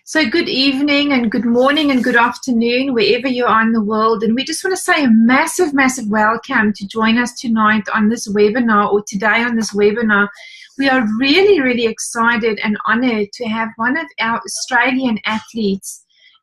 So good evening and good morning and good afternoon, wherever you are in the world. And we just want to say a massive, massive welcome to join us tonight on this webinar, or today on this webinar. We are really, really excited and honored to have one of our Australian athletes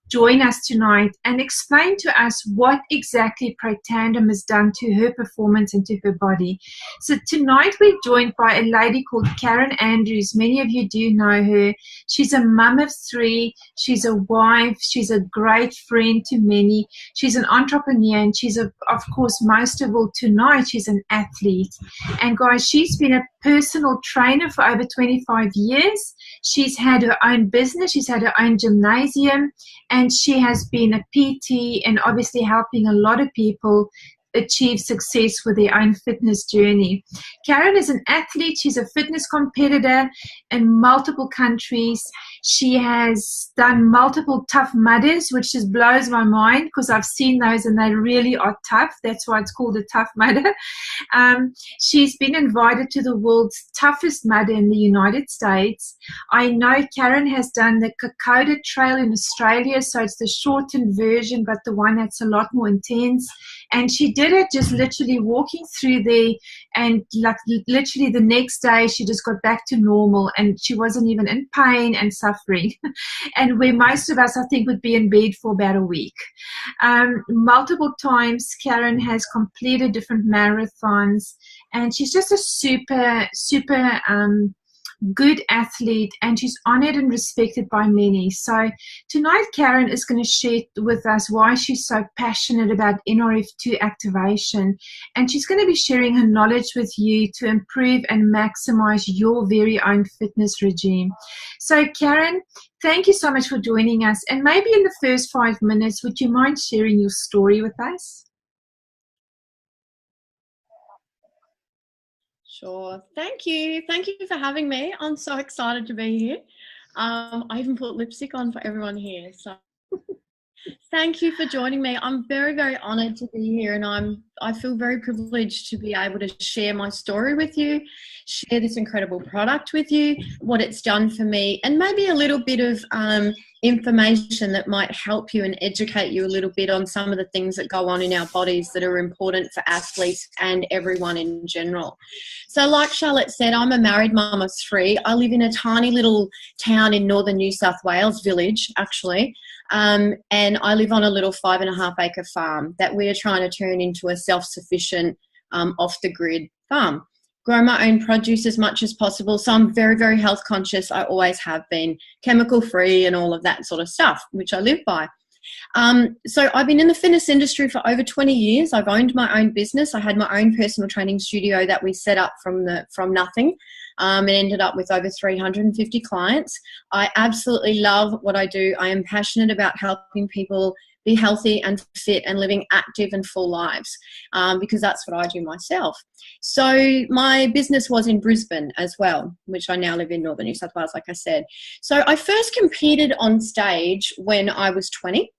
join us tonight and explain to us what exactly Protandim has done to her performance and to her body. So tonight we're joined by a lady called Karen Andrews. Many of you do know her. She's a mum of 3. She's a wife. She's a great friend to many. She's an entrepreneur, and she's, of course, most of all tonight, she's an athlete. And guys, she's been a personal trainer for over 25 years. She's had her own business. She's had her own gymnasium, and she has been a PT and obviously helping a lot of people achieve success with their own fitness journey. Karen is an athlete. She's a fitness competitor in multiple countries. She has done multiple Tough Mudders, which just blows my mind because I've seen those and they really are tough. That's why it's called a Tough Mudder. She's been invited to the world's toughest mudder in the United States. I know Karen has done the Kokoda Trail in Australia, so it's the shortened version, but the one that's a lot more intense. And she did it just literally walking through there, and like literally the next day she just got back to normal, and she wasn't even in pain and suffering. And where most of us, I think, would be in bed for about a week. Multiple times Karen has completed different marathons, and she's just a super good athlete, and she's honored and respected by many. So tonight Karen is going to share with us why she's so passionate about Nrf2 activation, and she's going to be sharing her knowledge with you to improve and maximize your very own fitness regime. So Karen, thank you so much for joining us, and maybe in the first 5 minutes, would you mind sharing your story with us? Sure. Thank you. Thank you for having me. I'm so excited to be here. I even put lipstick on for everyone here. So thank you for joining me. I'm very, very honored to be here, and I feel very privileged to be able to share my story with you, share this incredible product with you, what it's done for me, and maybe a little bit of information that might help you and educate you a little bit on some of the things that go on in our bodies that are important for athletes and everyone in general. So like Charlotte said, I'm a married mum of 3. I live in a tiny little town in northern New South Wales, village actually, and I live on a little 5.5 acre farm that we're trying to turn into a self-sufficient off-the-grid farm. Grow my own produce as much as possible. So I'm very, very health conscious. I always have been, chemical free and all of that sort of stuff, which I live by. So I've been in the fitness industry for over 20 years. I've owned my own business. I had my own personal training studio that we set up from nothing, and ended up with over 350 clients. I absolutely love what I do. I am passionate about helping people be healthy and fit and living active and full lives, because that's what I do myself. So my business was in Brisbane as well, which I now live in northern New South Wales, like I said. So I first competed on stage when I was 20.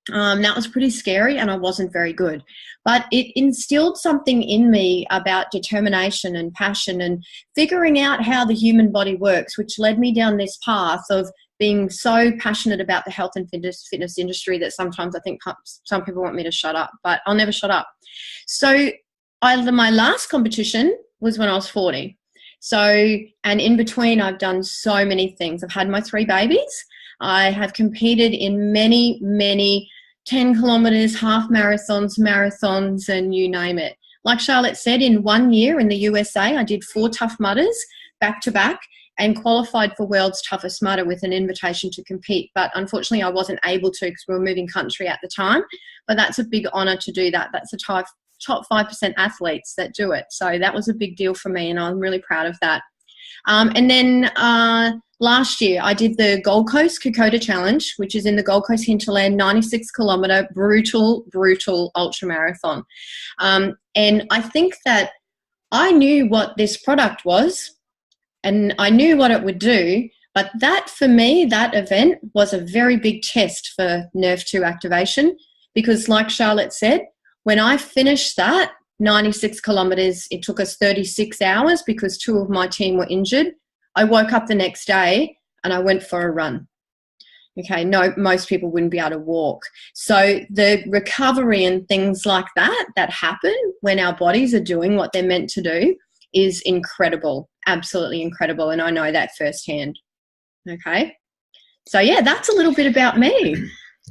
That was pretty scary, and I wasn't very good. But it instilled something in me about determination and passion and figuring out how the human body works, which led me down this path of being so passionate about the health and fitness industry that sometimes I think some people want me to shut up, but I'll never shut up. So my last competition was when I was 40. So, and in between I've done so many things. I've had my 3 babies. I have competed in many 10 kilometers, half marathons, and you name it. Like Charlotte said, in 1 year in the USA, I did 4 Tough Mudders back to back and qualified for World's Toughest Mudder with an invitation to compete. But unfortunately, I wasn't able to because we were moving country at the time. But that's a big honor to do that. That's the top 5% athletes that do it. So that was a big deal for me, and I'm really proud of that. And then last year, I did the Gold Coast Kokoda Challenge, which is in the Gold Coast hinterland, 96-kilometer brutal ultramarathon. And I think that I knew what this product was, and I knew what it would do, but that, for me, that event was a very big test for Nrf2 activation, because like Charlotte said, when I finished that 96 kilometers, it took us 36 hours because 2 of my team were injured. I woke up the next day and I went for a run. Okay, no, most people wouldn't be able to walk. So the recovery and things like that happen when our bodies are doing what they're meant to do is incredible, absolutely incredible. And I know that firsthand. Okay. So yeah, that's a little bit about me.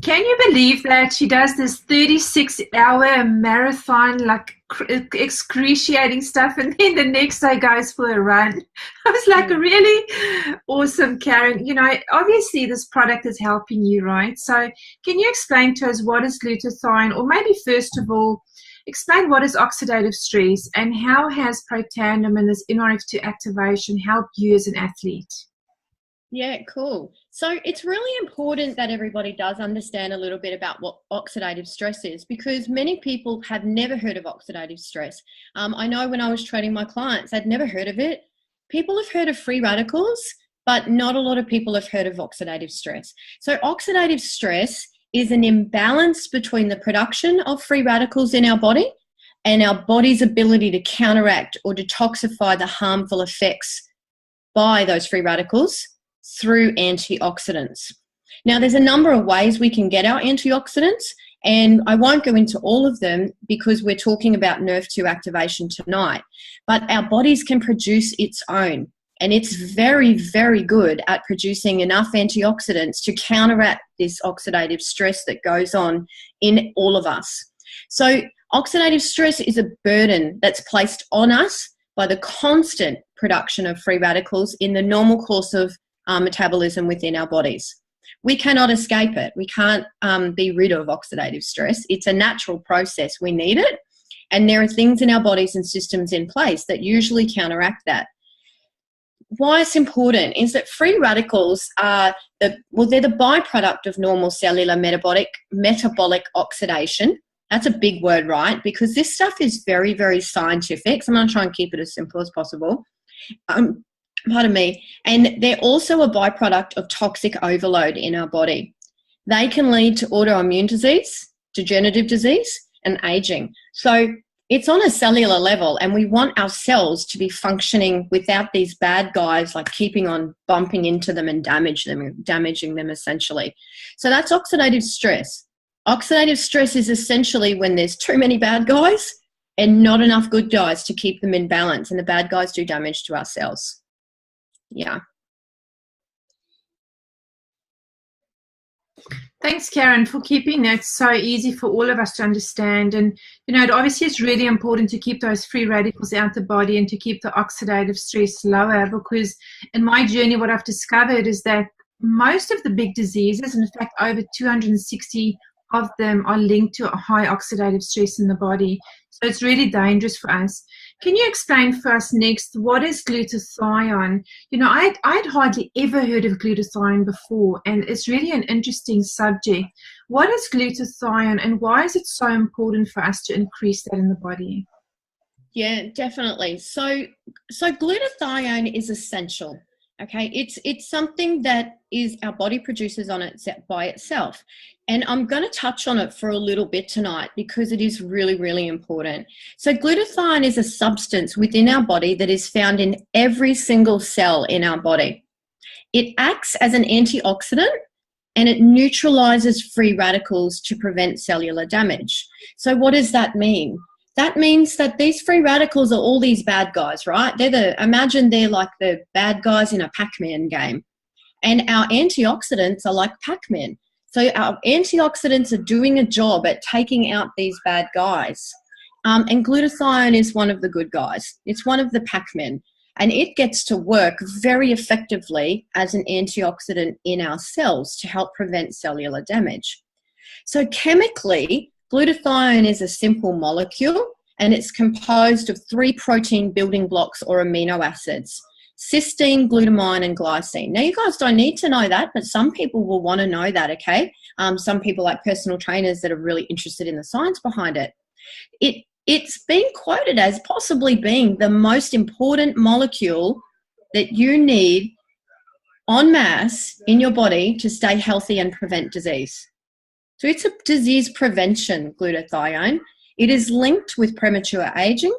Can you believe that she does this 36-hour marathon, like excruciating stuff, and then the next day goes for a run? I was like, really awesome, Karen. You know, obviously this product is helping you, right? So can you explain to us what is glutathione, or maybe first of all, explain what is oxidative stress and how has Protandim and this Nrf2 activation helped you as an athlete? Yeah, cool. So it's really important that everybody does understand a little bit about what oxidative stress is, because many people have never heard of oxidative stress. I know when I was training my clients, I'd never heard of it. People have heard of free radicals, but not a lot of people have heard of oxidative stress. So oxidative stress is an imbalance between the production of free radicals in our body and our body's ability to counteract or detoxify the harmful effects by those free radicals through antioxidants. Now, there's a number of ways we can get our antioxidants, and I won't go into all of them because we're talking about Nrf2 activation tonight, but our bodies can produce its own, and it's very, very good at producing enough antioxidants to counteract this oxidative stress that goes on in all of us. So oxidative stress is a burden that's placed on us by the constant production of free radicals in the normal course of metabolism within our bodies. We cannot escape it. We can't be rid of oxidative stress. It's a natural process. We need it. And there are things in our bodies and systems in place that usually counteract that. Why it's important is that free radicals are they're the byproduct of normal cellular metabolic oxidation. That's a big word, right? Because this stuff is very, very scientific. So I'm going to try and keep it as simple as possible. Pardon me. And they're also a byproduct of toxic overload in our body. They can lead to autoimmune disease, degenerative disease, and aging. So it's on a cellular level, and we want our cells to be functioning without these bad guys like keeping on bumping into them and damaging them essentially. So that's oxidative stress. Oxidative stress is essentially when there's too many bad guys and not enough good guys to keep them in balance, and the bad guys do damage to our cells. Yeah. Thanks, Karen, for keeping that so easy for all of us to understand. And, you know, obviously it's really important to keep those free radicals out the body and to keep the oxidative stress lower, because in my journey, what I've discovered is that most of the big diseases, in fact, over 260 of them are linked to a high oxidative stress in the body. So it's really dangerous for us. Can you explain for us next, what is glutathione? You know, I'd hardly ever heard of glutathione before, and it's really an interesting subject. What is glutathione, and why is it so important for us to increase that in the body? Yeah, definitely. So glutathione is essential. Okay, it's something that is our body produces on it by itself. And I'm going to touch on it for a little bit tonight because it is really, really important. So glutathione is a substance within our body that is found in every single cell in our body. It acts as an antioxidant and it neutralizes free radicals to prevent cellular damage. So what does that mean? That means that these free radicals are all these bad guys, right? Imagine they're like the bad guys in a Pac-Man game. And our antioxidants are like Pac-Man. So our antioxidants are doing a job at taking out these bad guys. And glutathione is one of the good guys. It's one of the Pac-Men. And it gets to work very effectively as an antioxidant in our cells to help prevent cellular damage. So chemically, glutathione is a simple molecule, and it's composed of 3 protein building blocks or amino acids: cysteine, glutamine, and glycine. Now, you guys don't need to know that, but some people will want to know that, okay? Some people, like personal trainers, that are really interested in the science behind it. It's been quoted as possibly being the most important molecule that you need en masse in your body to stay healthy and prevent disease. So it's a disease prevention, glutathione. It is linked with premature aging,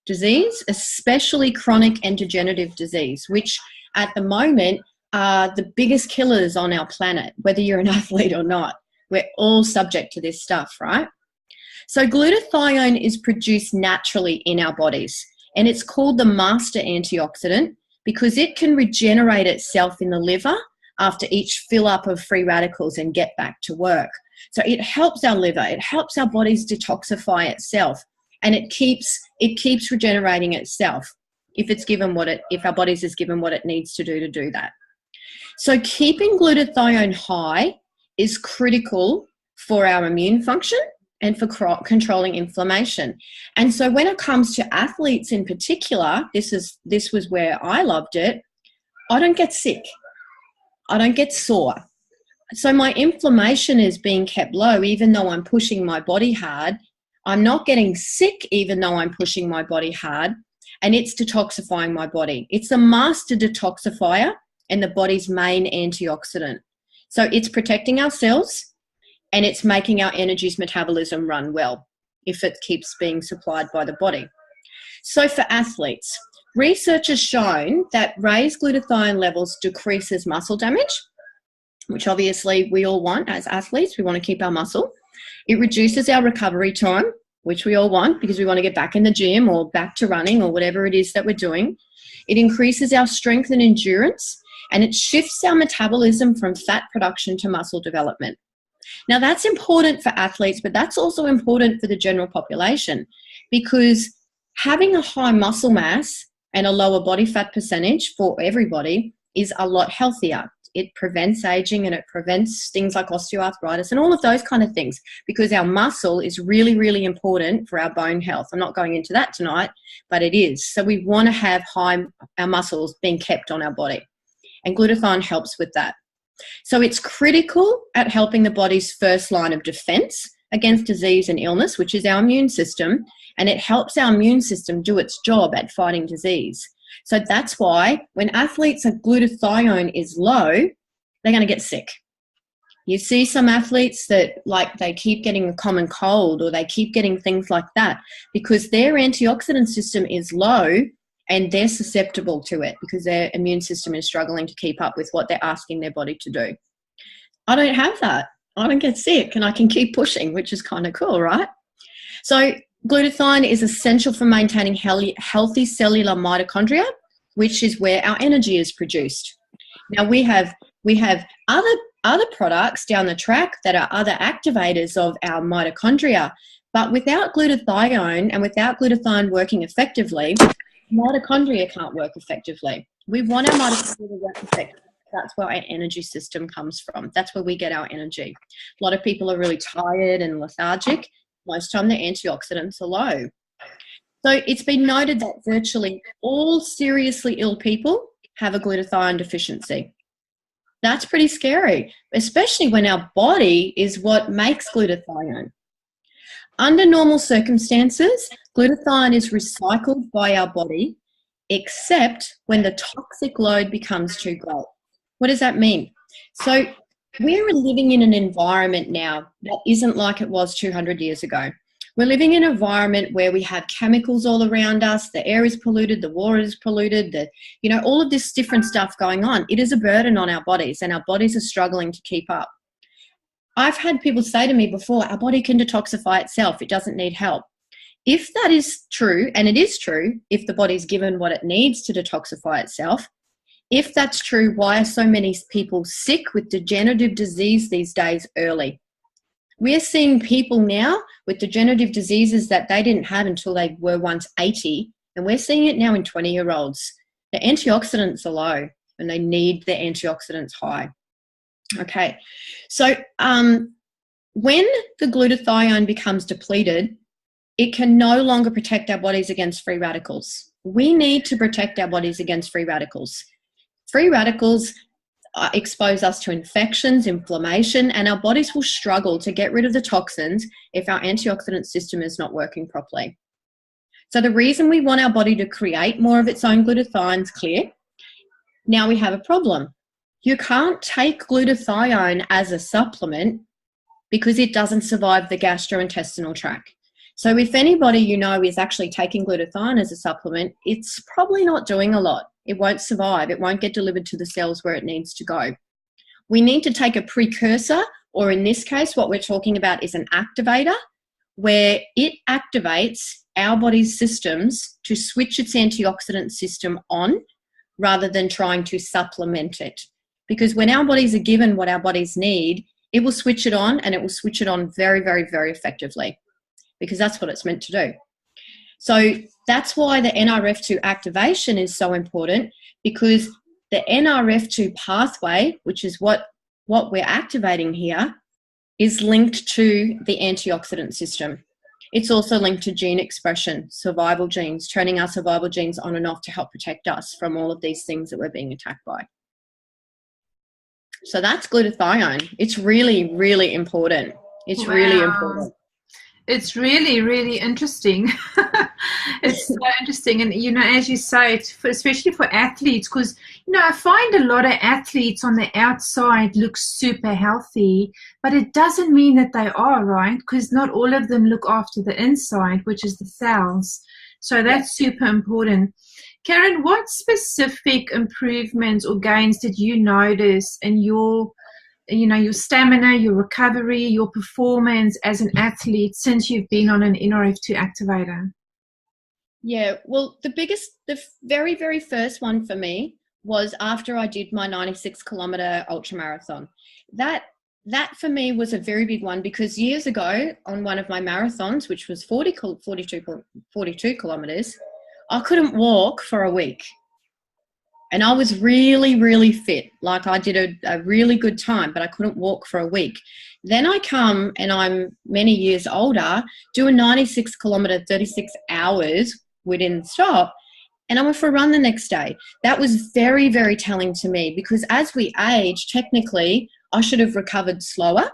disease, especially chronic and degenerative disease, which at the moment are the biggest killers on our planet, whether you're an athlete or not. We're all subject to this stuff, right? So glutathione is produced naturally in our bodies, and it's called the master antioxidant because it can regenerate itself in the liver after each fill up of free radicals and get back to work. So it helps our liver, it helps our bodies detoxify itself, and it keeps regenerating itself if our bodies is given what it needs to do that. So keeping glutathione high is critical for our immune function and for controlling inflammation. And so when it comes to athletes in particular, this was where I loved it. I don't get sick. I don't get sore. So my inflammation is being kept low even though I'm pushing my body hard. I'm not getting sick even though I'm pushing my body hard, and it's detoxifying my body. It's a master detoxifier and the body's main antioxidant. So it's protecting our cells and it's making our energy's metabolism run well if it keeps being supplied by the body. So for athletes, research has shown that raised glutathione levels decreases muscle damage, which obviously we all want as athletes. We want to keep our muscle. It reduces our recovery time, which we all want because we want to get back in the gym or back to running or whatever it is that we're doing. It increases our strength and endurance, and it shifts our metabolism from fat production to muscle development. Now, that's important for athletes, but that's also important for the general population because having a high muscle mass and a lower body fat percentage for everybody is a lot healthier. It prevents aging and it prevents things like osteoarthritis and all of those kind of things because our muscle is really, really important for our bone health. I'm not going into that tonight, but it is. So we want to have our muscles being kept on our body, and glutathione helps with that. So it's critical at helping the body's first line of defense against disease and illness, which is our immune system, and it helps our immune system do its job at fighting disease. So that's why when athletes' glutathione is low, they're going to get sick. You see some athletes that they keep getting a common cold or they keep getting things like that because their antioxidant system is low and they're susceptible to it because their immune system is struggling to keep up with what they're asking their body to do. I don't have that. I don't get sick and I can keep pushing, which is kind of cool, right? So glutathione is essential for maintaining healthy cellular mitochondria, which is where our energy is produced. Now we have other products down the track that are other activators of our mitochondria, but without glutathione and without glutathione working effectively, mitochondria can't work effectively. We want our mitochondria to work effectively. That's where our energy system comes from. That's where we get our energy. A lot of people are really tired and lethargic. Most of the time, their antioxidants are low. So it's been noted that virtually all seriously ill people have a glutathione deficiency. That's pretty scary, especially when our body is what makes glutathione. Under normal circumstances, glutathione is recycled by our body, except when the toxic load becomes too great. What does that mean? So we're living in an environment now that isn't like it was 200 years ago. We're living in an environment where we have chemicals all around us, the air is polluted, the water is polluted, all of this different stuff going on. It is a burden on our bodies and our bodies are struggling to keep up. I've had people say to me before, our body can detoxify itself, it doesn't need help. If that is true, and it is true, if the body's given what it needs to detoxify itself, if that's true, why are so many people sick with degenerative disease these days early? We're seeing people now with degenerative diseases that they didn't have until they were once 80, and we're seeing it now in 20-year-olds. The antioxidants are low, and they need their antioxidants high. Okay, so when the glutathione becomes depleted, it can no longer protect our bodies against free radicals. We need to protect our bodies against free radicals. Free radicals expose us to infections, inflammation, and our bodies will struggle to get rid of the toxins if our antioxidant system is not working properly. So the reason we want our body to create more of its own glutathione is clear. Now we have a problem. You can't take glutathione as a supplement because it doesn't survive the gastrointestinal tract. So if anybody you know is actually taking glutathione as a supplement, it's probably not doing a lot It won't survive. It won't get delivered to the cells where it needs to go. We need to take a precursor, or in this case, what we're talking about is an activator, where it activates our body's systems to switch its antioxidant system on rather than trying to supplement it. Because when our bodies are given what our bodies need, it will switch it on, and it will switch it on very, very, very effectively, because that's what it's meant to do. So that's why the Nrf2 activation is so important, because the Nrf2 pathway, which is what we're activating here, is linked to the antioxidant system. It's also linked to gene expression, survival genes, turning our survival genes on and off to help protect us from all of these things that we're being attacked by. So that's glutathione. It's really, really important. It's really important. It's really, really interesting. It's so interesting. And, you know, as you say, especially for athletes, because, you know, I find a lot of athletes on the outside look super healthy, but it doesn't mean that they are, right? Because not all of them look after the inside, which is the cells. So that's super important. Karen, what specific improvements or gains did you notice in your stamina, your recovery, your performance as an athlete since you've been on an Nrf2 activator? Yeah, well, the very, very first one for me was after I did my 96-kilometer ultra marathon. That for me was a very big one, because years ago on one of my marathons, which was 42 kilometers, I couldn't walk for a week. And I was really, really fit. Like, I did a really good time, but I couldn't walk for a week. Then I come, and I'm many years older, do a 96-kilometer, 36 hours, we didn't stop, and I went for a run the next day. That was very, very telling to me, because as we age, technically, I should have recovered slower.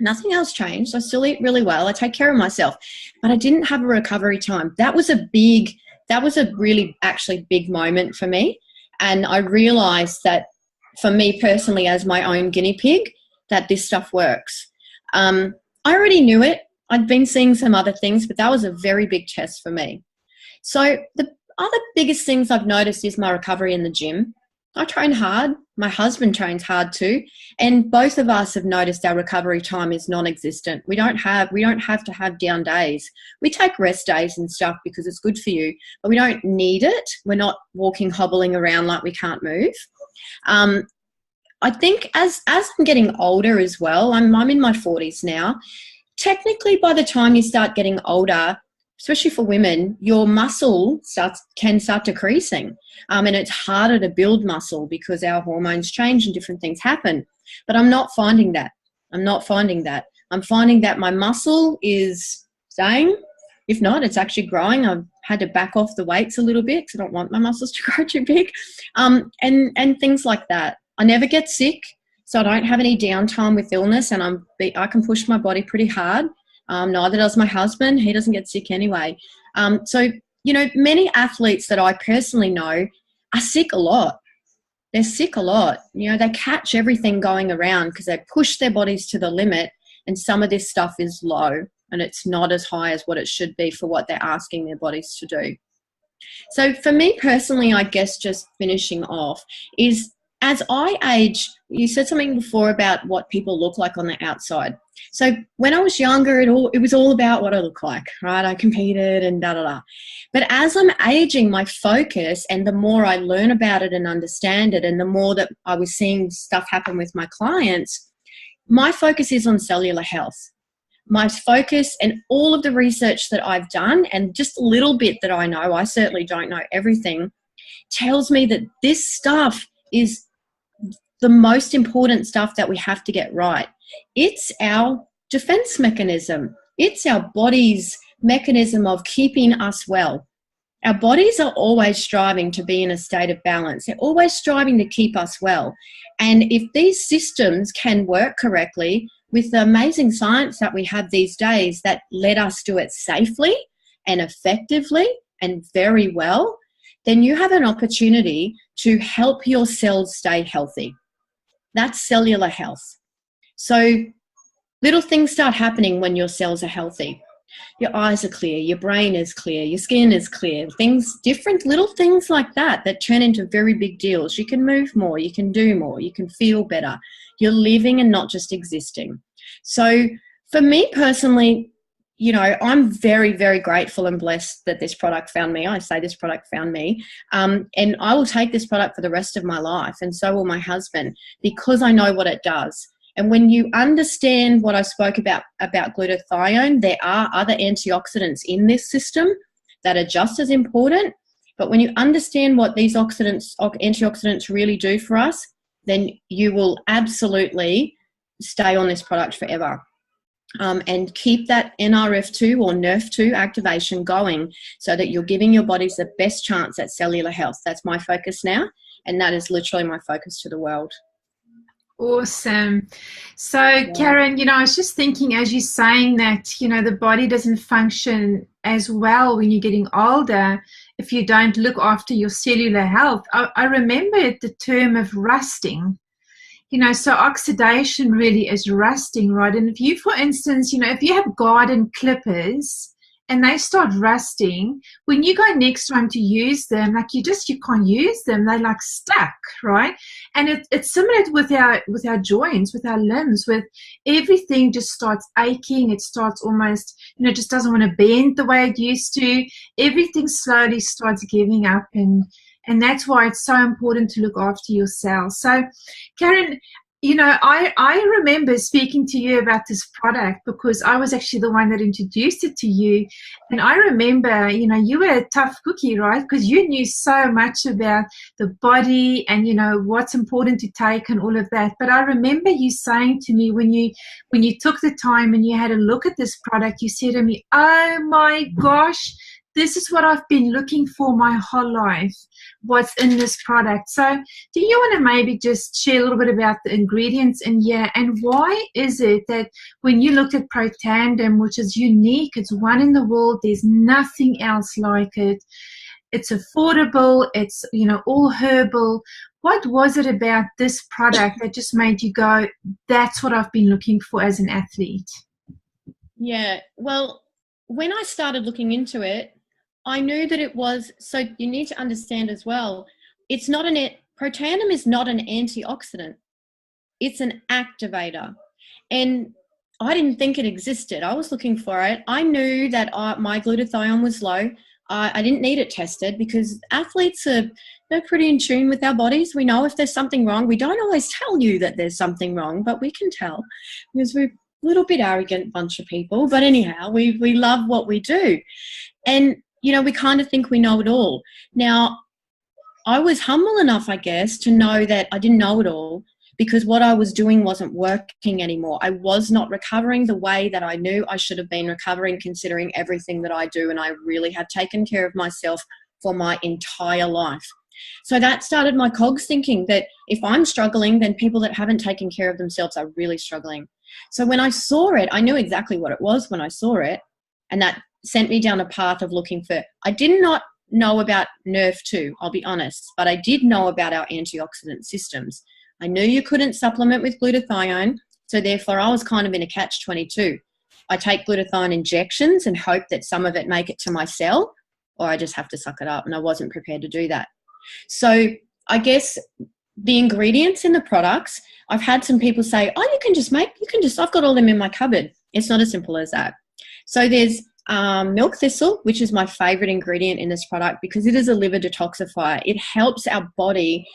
Nothing else changed. I still eat really well. I take care of myself, but I didn't have a recovery time. That was a really actually big moment for me. And I realized that for me personally, as my own guinea pig, that this stuff works. I already knew it. I'd been seeing some other things, but that was a very big test for me. So the other biggest things I've noticed is my recovery in the gym. I train hard. My husband trains hard too. And both of us have noticed our recovery time is non-existent. We don't have to have down days. We take rest days and stuff because it's good for you, but we don't need it. We're not walking, hobbling around like we can't move. I think as I'm getting older as well, I'm in my 40s now. Technically, by the time you start getting older, especially for women, your muscle can start decreasing. And it's harder to build muscle because our hormones change and different things happen. But I'm not finding that. I'm finding that my muscle is staying. If not, it's actually growing. I've had to back off the weights a little bit because I don't want my muscles to grow too big. And things like that. I never get sick, so I don't have any downtime with illness, and I can push my body pretty hard. Neither does my husband. He doesn't get sick anyway. So, you know, many athletes that I personally know are sick a lot. They're sick a lot. You know, they catch everything going around because they push their bodies to the limit, and some of this stuff is low and it's not as high as what it should be for what they're asking their bodies to do. So for me personally, I guess just finishing off is, as I age, you said something before about what people look like on the outside. So when I was younger, it was all about what I look like, right? I competed and da-da-da. But as I'm aging, my focus, and the more I learn about it and understand it, and the more that I was seeing stuff happen with my clients, my focus is on cellular health. My focus and all of the research that I've done, and just a little bit that I know, I certainly don't know everything, tells me that this stuff is the most important stuff that we have to get right. It's our defense mechanism. It's our body's mechanism of keeping us well. Our bodies are always striving to be in a state of balance. They're always striving to keep us well. And if these systems can work correctly, with the amazing science that we have these days that let us do it safely and effectively and very well, then you have an opportunity to help your cells stay healthy. That's cellular health. So little things start happening when your cells are healthy. Your eyes are clear, your brain is clear, your skin is clear, things, different little things like that turn into very big deals. You can move more, you can do more, you can feel better. You're living and not just existing. So for me personally, you know, I'm very, very grateful and blessed that this product found me. I say this product found me. And I will take this product for the rest of my life, and so will my husband, because I know what it does. And when you understand what I spoke about glutathione, there are other antioxidants in this system that are just as important. But when you understand what these antioxidants really do for us, then you will absolutely stay on this product forever. And keep that Nrf2 or Nrf2 activation going so that you're giving your bodies the best chance at cellular health. That's my focus now, and that is literally my focus to the world. Awesome. So, Karen, you know, I was just thinking as you're saying that, you know, the body doesn't function as well when you're getting older if you don't look after your cellular health. I remember the term of rusting. You know, so oxidation really is rusting, right? And if you, for instance, you know, if you have garden clippers and they start rusting, when you go next time to use them, like you can't use them. They're like stuck, right? And it's similar with our joints, with our limbs, with everything just starts aching. It starts almost, you know, just doesn't want to bend the way it used to. Everything slowly starts giving up, and that's why it's so important to look after yourself. So, Karen, you know, I remember speaking to you about this product because I was actually the one that introduced it to you. And I remember, you know, you were a tough cookie, right? Because you knew so much about the body and, you know, what's important to take and all of that. But I remember you saying to me when you took the time and you had a look at this product, you said to me, oh my gosh, this is what I've been looking for my whole life, what's in this product. So do you want to maybe just share a little bit about the ingredients in here, and why is it that when you looked at Protandim, which is unique, it's one in the world, there's nothing else like it, it's affordable, it's, you know, all herbal. What was it about this product that just made you go, that's what I've been looking for as an athlete? Yeah, well, when I started looking into it, I knew that it was, so you need to understand as well, it's not Protandim is not an antioxidant. It's an activator. And I didn't think it existed. I was looking for it. I knew that my glutathione was low. I didn't need it tested because athletes they're pretty in tune with our bodies. We know if there's something wrong. We don't always tell you that there's something wrong, but we can tell because we're a little bit arrogant bunch of people. But anyhow, we love what we do. And you know, we kind of think we know it all. Now, I was humble enough, I guess, to know that I didn't know it all because what I was doing wasn't working anymore. I was not recovering the way that I knew I should have been recovering, considering everything that I do, and I really have taken care of myself for my entire life. So that started my cogs thinking that if I'm struggling, then people that haven't taken care of themselves are really struggling. So when I saw it, I knew exactly what it was when I saw it, and that sent me down a path of looking for, I did not know about Nrf2, I'll be honest, but I did know about our antioxidant systems. I knew you couldn't supplement with glutathione, so therefore I was kind of in a catch-22. I take glutathione injections and hope that some of it make it to my cell, or I just have to suck it up, and I wasn't prepared to do that. So I guess the ingredients in the products, I've had some people say, oh, I've got all them in my cupboard. It's not as simple as that. So there's milk thistle, which is my favorite ingredient in this product because it is a liver detoxifier. It helps our body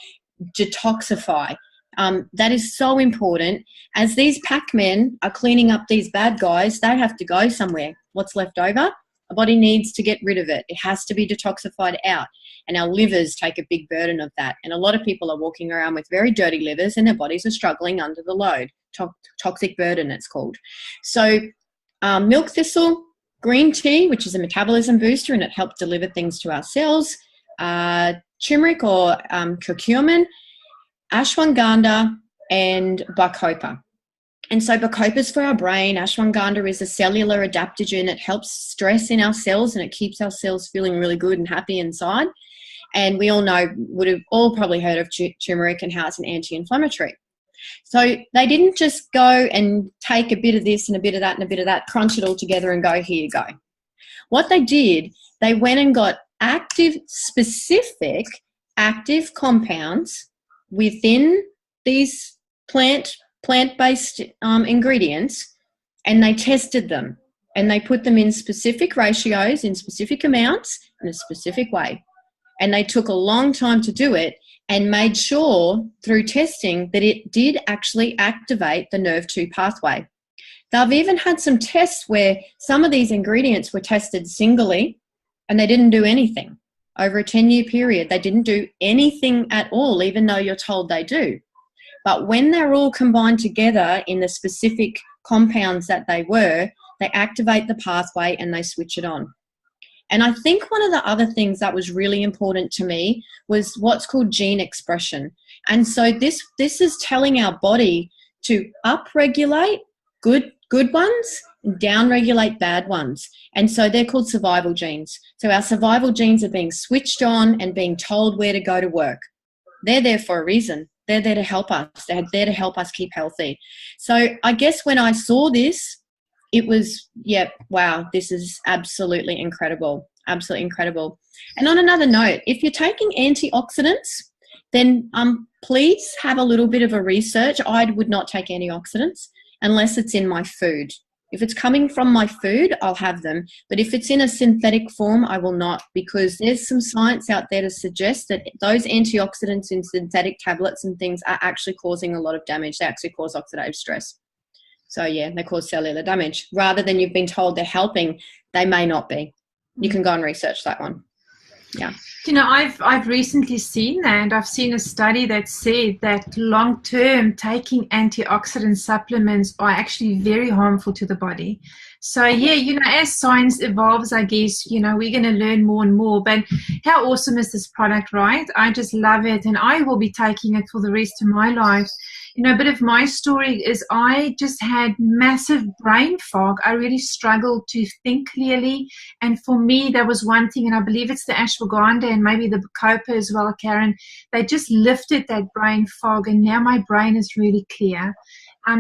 detoxify. That is so important. As these Pac-Men are cleaning up these bad guys, they have to go somewhere. What's left over? Our body needs to get rid of it. It has to be detoxified out. And our livers take a big burden of that. And a lot of people are walking around with very dirty livers and their bodies are struggling under the load. Toxic burden, it's called. So milk thistle, green tea, which is a metabolism booster and it helps deliver things to our cells, turmeric or curcumin, ashwagandha, and bacopa. And so bacopa is for our brain. Ashwagandha is a cellular adaptogen. It helps stress in our cells and it keeps our cells feeling really good and happy inside. And we all know, would have all probably heard of turmeric and how it's an anti-inflammatory. So they didn't just go and take a bit of this and a bit of that and a bit of that, crunch it all together and go, here you go. What they did, they went and got specific active compounds within these plant-based ingredients, and they tested them, and they put them in specific ratios, in specific amounts, in a specific way. And they took a long time to do it and made sure through testing that it did actually activate the Nrf2 pathway. They've even had some tests where some of these ingredients were tested singly and they didn't do anything. Over a 10-year period, they didn't do anything at all, even though you're told they do. But when they're all combined together in the specific compounds that they activate the pathway and they switch it on. And I think one of the other things that was really important to me was what's called gene expression. And so this is telling our body to upregulate good ones and downregulate bad ones. And so they're called survival genes. So our survival genes are being switched on and being told where to go to work. They're there for a reason. They're there to help us. They're there to help us keep healthy. So I guess when I saw this, it was, wow, this is absolutely incredible. Absolutely incredible. And on another note, if you're taking antioxidants, then please have a little bit of a research. I would not take antioxidants unless it's in my food. If it's coming from my food, I'll have them. But if it's in a synthetic form, I will not, because there's some science out there to suggest that those antioxidants in synthetic tablets and things are actually causing a lot of damage. They actually cause oxidative stress. So, yeah, they cause cellular damage. Rather than you've been told they're helping, they may not be. You can go and research that one. Yeah. You know, I've recently seen that. I've seen a study that said that long-term taking antioxidant supplements are actually very harmful to the body. So, yeah, you know, as science evolves, I guess, you know, we're going to learn more and more. But how awesome is this product, right? I just love it, and I will be taking it for the rest of my life. You know, a bit of my story is I just had massive brain fog. I really struggled to think clearly. And for me, that was one thing, and I believe it's the ashwagandha and maybe the bacopa as well, Karen. They just lifted that brain fog, and now my brain is really clear.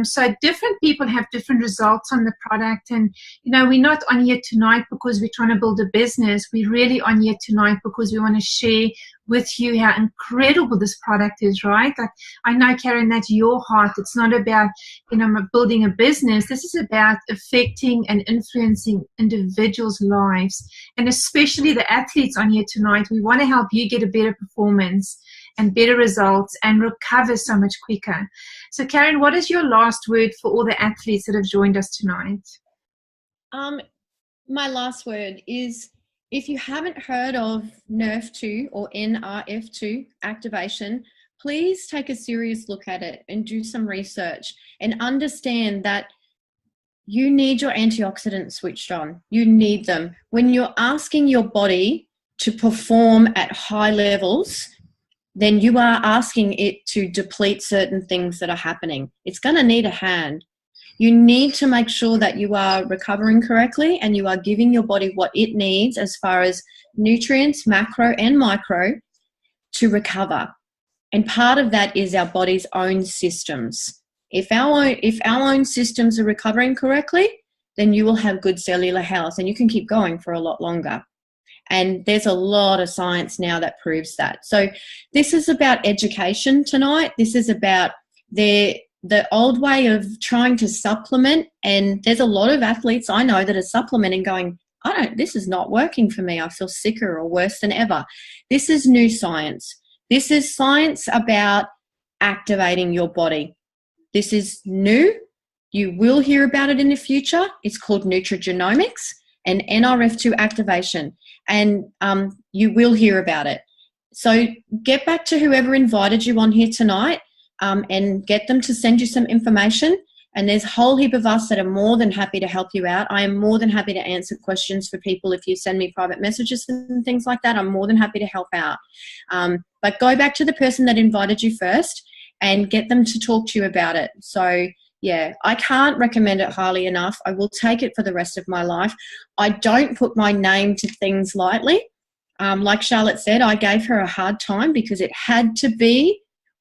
So different people have different results on the product. And, you know, we're not on here tonight because we're trying to build a business. We're really on here tonight because we want to share with you how incredible this product is, right? Like, I know, Karen, that's your heart. It's not about, you know, building a business. This is about affecting and influencing individuals' lives, and especially the athletes on here tonight. We want to help you get a better performance and better results and recover so much quicker. So, Karen, what is your last word for all the athletes that have joined us tonight? My last word is, if you haven't heard of Nrf2 or Nrf2 activation, please take a serious look at it and do some research and understand that you need your antioxidants switched on. You need them. When you're asking your body to perform at high levels, then you are asking it to deplete certain things that are happening. It's going to need a hand. You need to make sure that you are recovering correctly and you are giving your body what it needs as far as nutrients, macro and micro, to recover. And part of that is our body's own systems. If our own systems are recovering correctly, then you will have good cellular health and you can keep going for a lot longer. And there's a lot of science now that proves that. So this is about education tonight. This is about the old way of trying to supplement. And there's a lot of athletes I know that are supplementing going, this is not working for me. I feel sicker or worse than ever. This is new science. This is science about activating your body. This is new. You will hear about it in the future. It's called nutrigenomics and Nrf2 activation. And you will hear about it. So get back to whoever invited you on here tonight and get them to send you some information. And there's a whole heap of us that are more than happy to help you out. I am more than happy to answer questions for people. If you send me private messages and things like that, I'm more than happy to help out. But go back to the person that invited you first and get them to talk to you about it. So yeah, I can't recommend it highly enough. I will take it for the rest of my life. I don't put my name to things lightly. Like Charlotte said, I gave her a hard time because it had to be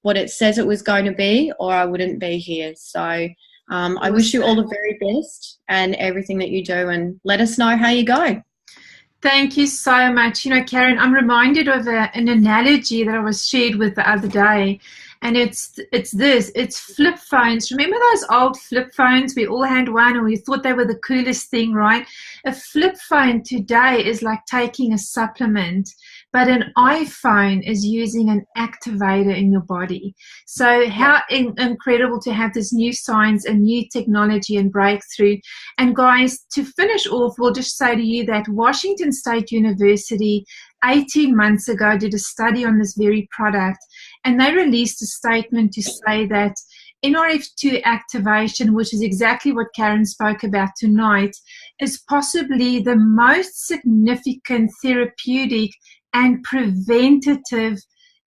what it says it was going to be, or I wouldn't be here. So I wish you all the very best and everything that you do, and let us know how you go. Thank you so much. You know, Karen, I'm reminded of an analogy that I was shared with the other day, and it's flip phones. Remember those old flip phones? We all had one and we thought they were the coolest thing, right? A flip phone today is like taking a supplement, but an iPhone is using an activator in your body. So how incredible to have this new science and new technology and breakthrough. And guys, to finish off, we'll just say to you that Washington State University 18 months ago did a study on this very product, and they released a statement to say that Nrf2 activation, which is exactly what Karen spoke about tonight, is possibly the most significant therapeutic and preventative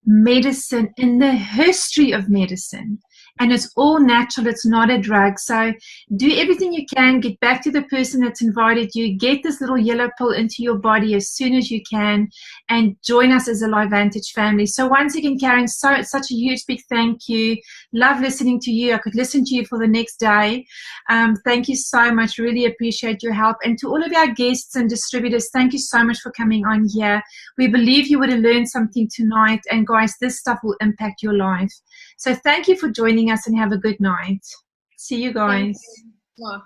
medicine in the history of medicine. And it's all natural, it's not a drug. So do everything you can, get back to the person that's invited you, get this little yellow pill into your body as soon as you can, and join us as a LiveVantage family. So once again, Karen, such a huge big thank you. Love listening to you. I could listen to you for the next day. Thank you so much. Really appreciate your help. And to all of our guests and distributors, thank you so much for coming on here. We believe you would have learned something tonight. And guys, this stuff will impact your life. So thank you for joining us, and have a good night. See you guys. Thank you.